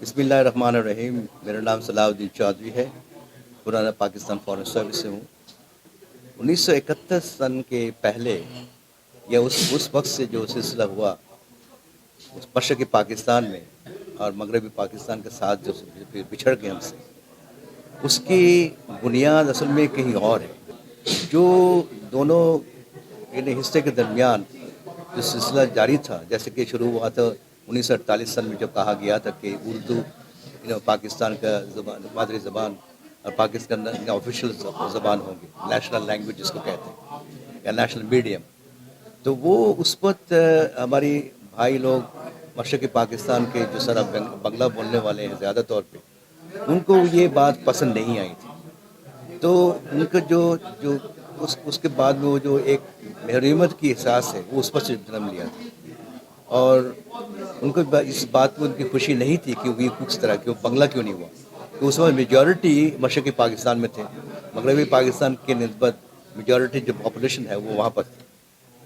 بسم اللہ الرحمن الرحیم. میرا نام صلاح الدین چودھری ہے. پرانا پاکستان فارن سروس سے ہوں. 1971 سن کے پہلے یا اس وقت سے جو سلسلہ ہوا اس مشرقی پاکستان میں اور مغربی پاکستان کے ساتھ جو پھر بچھڑ گئے ہم سے، اس کی بنیاد اصل میں کہیں اور ہے. جو دونوں یعنی حصے کے درمیان جو سلسلہ جاری تھا، جیسے کہ شروع ہوا تھا 1948 سن میں، جو کہا گیا تھا کہ اردو پاکستان کا زبان مادری زبان اور پاکستان کا آفیشیل زبان ہوں گی، نیشنل لینگویج جس کو کہتے ہیں یا نیشنل میڈیم. تو وہ اس وقت ہماری بھائی لوگ مشرقی پاکستان کے جو سارا بنگلہ بولنے والے ہیں زیادہ طور پہ، ان کو یہ بات پسند نہیں آئی تھی. تو ان کا جو جو اس کے بعد میں وہ جو ایک محرومیت کی احساس ہے وہ اس پر سے جنم لیا تھا. اور ان کو اس بات میں ان کی خوشی نہیں تھی کہ وہ کس طرح کہ وہ بنگلہ کیوں نہیں ہوا، کہ اس وقت میجورٹی مشرقی پاکستان میں تھے، مغربی پاکستان کے نسبت میجورٹی جو پاپولیشن ہے وہ وہاں پر تھی.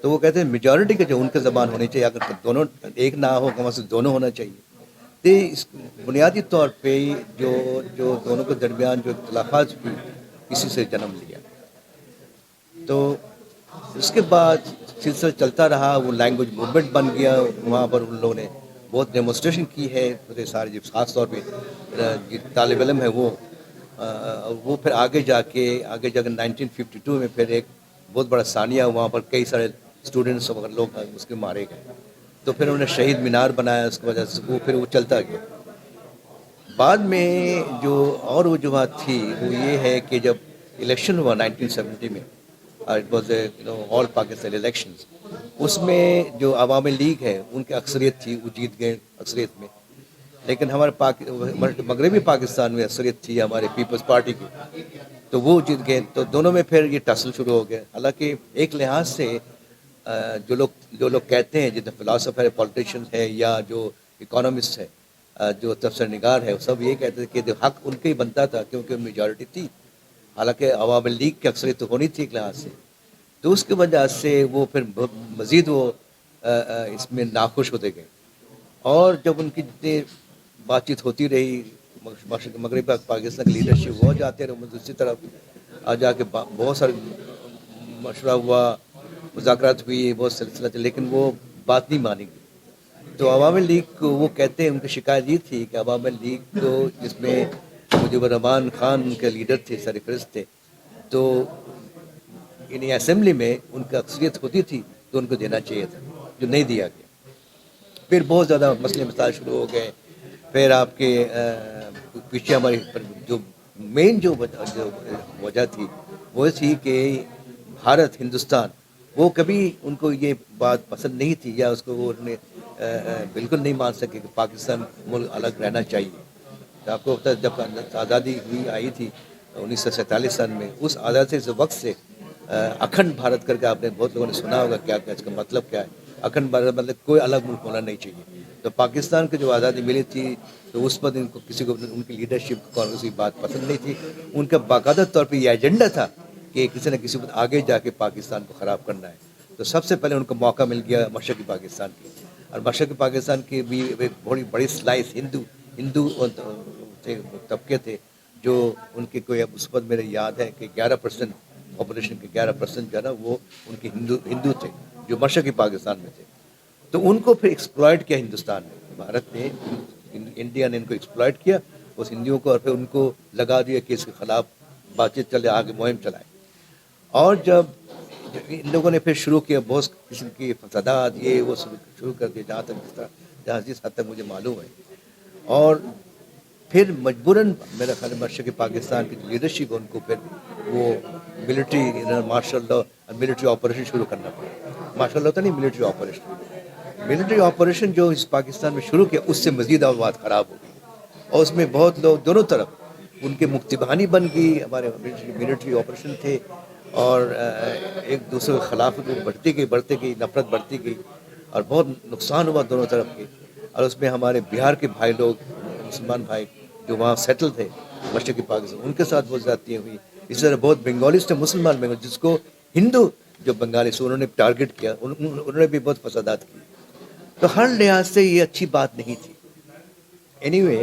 تو وہ کہتے ہیں میجورٹی کا جو ان کا زبان ہونی چاہیے، اگر دونوں ایک نہ ہو کم از کم دونوں ہونا چاہیے. تو اس بنیادی طور پہ جو جو دونوں کے درمیان جو اختلافات ہوئی اسی سے جنم لیا. تو اس کے بعد سلسلہ چلتا رہا، وہ لینگویج موومنٹ بن گیا. وہاں پر ان لوگوں نے بہت ڈیمونسٹریشن کی ہے پورے سارے، جو خاص طور پہ جو طالب علم ہے وہ پھر آگے جا کے 1952 میں پھر ایک بہت بڑا ثانیہ، وہاں پر کئی سارے اسٹوڈنٹس وغیرہ لوگ اس کے مارے گئے. تو پھر انہوں نے شہید مینار بنایا، اس کی وجہ سے وہ چلتا گیا. بعد میں جو اور وجوہات تھی وہ یہ ہے کہ جب الیکشن ہوا 1970 میں، it was all Pakistan elections, اس میں جو عوامی لیگ ہے ان کی اکثریت تھی، وہ جیت گئے اکثریت میں. لیکن ہمارے مغربی پاکستان میں اکثریت تھی ہمارے پیپلز پارٹی کی، تو وہ جیت گئے. تو دونوں میں پھر یہ ٹسل شروع ہو گیا. حالانکہ ایک لحاظ سے جو لوگ کہتے ہیں، جتنے فلاسفر ہے، پولیٹیشین ہے یا جو اکانومسٹ ہے، جو تفسیر نگار ہے، وہ سب یہ کہتے ہیں کہ جو حق ان کا ہی بنتا تھا کیونکہ میجورٹی تھی. حالانکہ عوامی لیگ کی اکثریت تو ہونی تھی ایک لحاظ سے. تو اس کی وجہ سے وہ پھر مزید وہ اس میں ناخوش ہوتے گئے. اور جب ان کی جتنی بات چیت ہوتی رہی، مغربی پاکستان کی لیڈرشپ وہ جاتے رہے دوسری طرف آ جا کے بہت سارے مشورہ ہوا، مذاکرات ہوئی، بہت سلسلہ تھا، لیکن وہ بات نہیں مانی گئی. تو عوامی لیگ کو وہ کہتے ہیں، ان کی شکایت یہ تھی کہ عوامی لیگ کو، جس میں مجیب الرحمان خان ان کے لیڈر تھے، سرپرست تھے، تو یعنی اسمبلی میں ان کی اکثریت ہوتی تھی تو ان کو دینا چاہیے تھا، جو نہیں دیا گیا. پھر بہت زیادہ مسئلے مسائل شروع ہو گئے. پھر آپ کے پیچھے ہماری جو مین جو وجہ تھی وہ تھی کہ بھارت ہندوستان، وہ کبھی ان کو یہ بات پسند نہیں تھی، یا اس کو وہ انہوں نے بالکل نہیں مان سکے کہ پاکستان ملک الگ رہنا چاہیے. تو آپ کو پتہ ہے جب آزادی ہوئی آئی تھی 1947 سن میں، اس آزادی سے وقت سے اکھنڈ بھارت کر کے آپ نے بہت لوگوں نے سنا ہوگا کیا اس کا مطلب کیا ہے. اکھنڈ بھارت مطلب کوئی الگ ملک ہونا نہیں چاہیے. تو پاکستان کی جو آزادی ملی تھی تو اس پر ان کو کسی کو ان کی لیڈرشپ کو کسی بات پسند نہیں تھی. ان کا باقاعدہ طور پہ یہ ایجنڈا تھا کہ کسی نہ کسی کو آگے جا کے پاکستان کو خراب کرنا ہے. تو سب سے پہلے ان کو موقع مل گیا مشرقی پاکستان کی، اور مشرقی پاکستان کی بھی ایک بڑی بڑی سلائس ہندو طبقے تھے، جو ان کے کوئی اس وقت میرے یاد ہے کہ 11% پاپولیشن کے 11% جو ہے نا وہ ان کے ہندو تھے جو مشرقی پاکستان میں تھے. تو ان کو پھر ایکسپلائٹ کیا ہندوستان نے، بھارت نے، انڈیا نے ان کو ایکسپلائٹ کیا اس ہندوؤں کو، اور پھر ان کو لگا دیا کہ اس کے خلاف بات چیت چلے، آگے مہم چلائے. اور جب ان لوگوں نے پھر شروع کیا بہت قسم کی فسادات، یہ وہ شروع کر دیا، جہاں جس حد تک مجھے معلوم ہے. اور پھر مجبوراً میرا خیال مشرقی پاکستان کی لیڈرشپ ان کو پھر وہ military martial law military operation شروع کرنا پڑا. مارشل لا تو نہیں، ملٹری آپریشن جو اس پاکستان میں شروع کیا، اس سے مزید بات خراب ہو گئی. اور اس میں بہت لوگ دونوں طرف ان کے مکتبانی بن گئی. ہمارے ملٹری آپریشن تھے، اور ایک دوسرے کے خلاف بڑھتی گئی نفرت بڑھتی گئی، اور بہت نقصان ہوا دونوں طرف کے. اور اس میں ہمارے بہار کے بھائی لوگ، مسلمان بھائی جو وہاں سیٹل تھے مشرقی پاکستان، ان کے ساتھ بہت زیادتیاں ہوئی. اسی طرح بہت بنگالیز تھے، مسلمان بنگال، جس کو ہندو جو بنگالی سے انہوں نے ٹارگٹ کیا، انہوں نے بھی بہت فسادات کی. تو ہر لحاظ سے یہ اچھی بات نہیں تھی. Any way